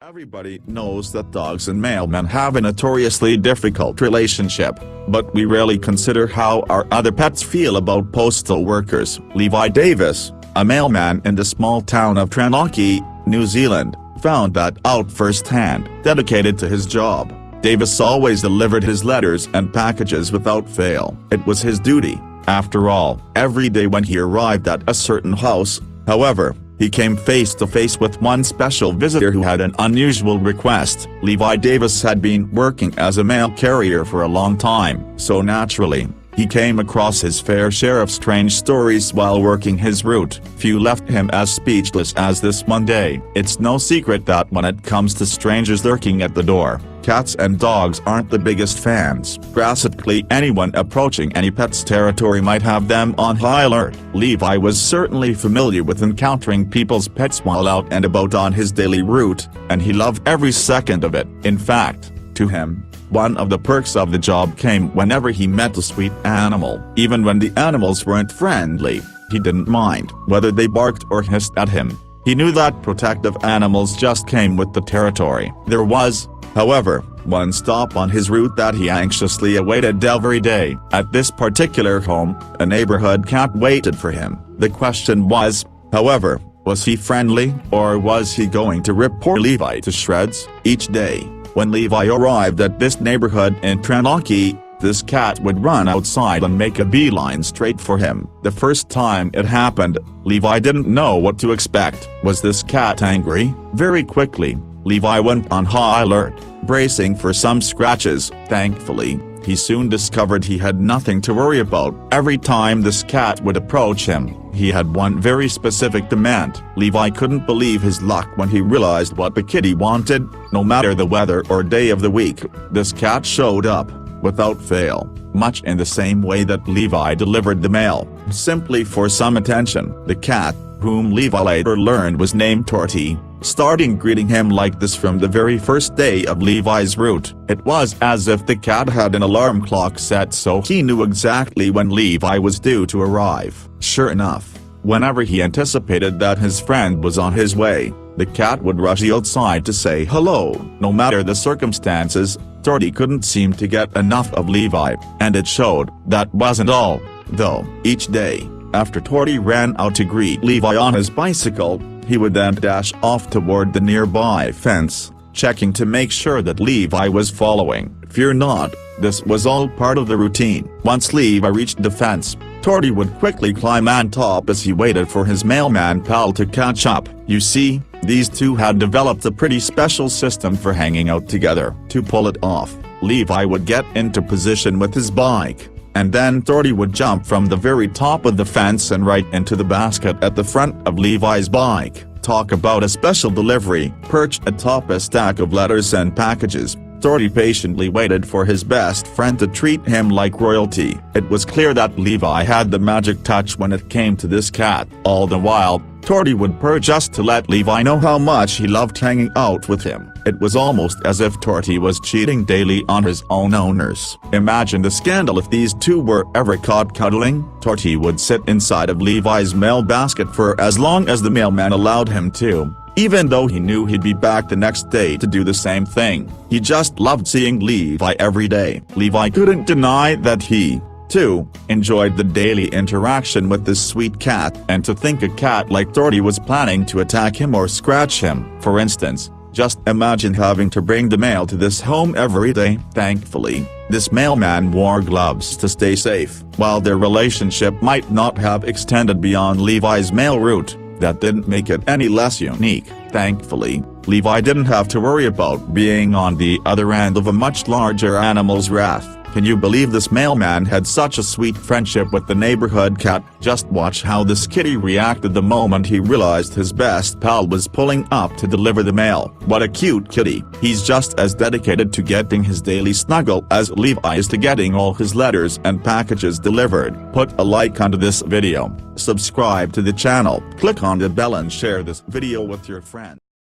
Everybody knows that dogs and mailmen have a notoriously difficult relationship, but we rarely consider how our other pets feel about postal workers. Levi Davis, a mailman in the small town of Tranlockey, New Zealand, found that out firsthand. Dedicated to his job, Davis always delivered his letters and packages without fail. It was his duty, after all, every day when he arrived at a certain house. However, he came face to face with one special visitor who had an unusual request. Levi Davis had been working as a mail carrier for a long time, so naturally, he came across his fair share of strange stories while working his route. Few left him as speechless as this one day. It's no secret that when it comes to strangers lurking at the door, cats and dogs aren't the biggest fans. Practically anyone approaching any pet's territory might have them on high alert. Levi was certainly familiar with encountering people's pets while out and about on his daily route, and he loved every second of it. In fact, to him, one of the perks of the job came whenever he met a sweet animal. Even when the animals weren't friendly, he didn't mind whether they barked or hissed at him. He knew that protective animals just came with the territory. There was, however, one stop on his route that he anxiously awaited every day. At this particular home, a neighborhood cat waited for him. The question was, however, was he friendly, or was he going to rip poor Levi to shreds? Each day, when Levi arrived at this neighborhood in Tranlockey, this cat would run outside and make a beeline straight for him. The first time it happened, Levi didn't know what to expect. Was this cat angry? Very quickly, Levi went on high alert, bracing for some scratches. Thankfully, he soon discovered he had nothing to worry about. Every time this cat would approach him, he had one very specific demand. Levi couldn't believe his luck when he realized what the kitty wanted. No matter the weather or day of the week, this cat showed up, without fail, much in the same way that Levi delivered the mail, simply for some attention. The cat, whom Levi later learned was named Torty, started greeting him like this from the very first day of Levi's route. It was as if the cat had an alarm clock set so he knew exactly when Levi was due to arrive. Sure enough, whenever he anticipated that his friend was on his way, the cat would rush outside to say hello. No matter the circumstances, Torty couldn't seem to get enough of Levi, and it showed. That wasn't all, though. Each day, after Torty ran out to greet Levi on his bicycle, he would then dash off toward the nearby fence, checking to make sure that Levi was following. Fear not, this was all part of the routine. Once Levi reached the fence, Torty would quickly climb on top as he waited for his mailman pal to catch up. You see, these two had developed a pretty special system for hanging out together. To pull it off, Levi would get into position with his bike, and then Torty would jump from the very top of the fence and right into the basket at the front of Levi's bike. Talk about a special delivery. Perched atop a stack of letters and packages, Torty patiently waited for his best friend to treat him like royalty. It was clear that Levi had the magic touch when it came to this cat. All the while, Torty would purr just to let Levi know how much he loved hanging out with him. It was almost as if Torty was cheating daily on his own owners. Imagine the scandal if these two were ever caught cuddling. Torty would sit inside of Levi's mail basket for as long as the mailman allowed him to, even though he knew he'd be back the next day to do the same thing. He just loved seeing Levi every day. Levi couldn't deny that he, too, enjoyed the daily interaction with this sweet cat, and to think a cat like Torty was planning to attack him or scratch him. For instance, just imagine having to bring the mail to this home every day. Thankfully, this mailman wore gloves to stay safe. While their relationship might not have extended beyond Levi's mail route, that didn't make it any less unique. Thankfully, Levi didn't have to worry about being on the other end of a much larger animal's wrath. Can you believe this mailman had such a sweet friendship with the neighborhood cat? Just watch how this kitty reacted the moment he realized his best pal was pulling up to deliver the mail. What a cute kitty. He's just as dedicated to getting his daily snuggle as Levi is to getting all his letters and packages delivered. Put a like onto this video, subscribe to the channel, click on the bell and share this video with your friends.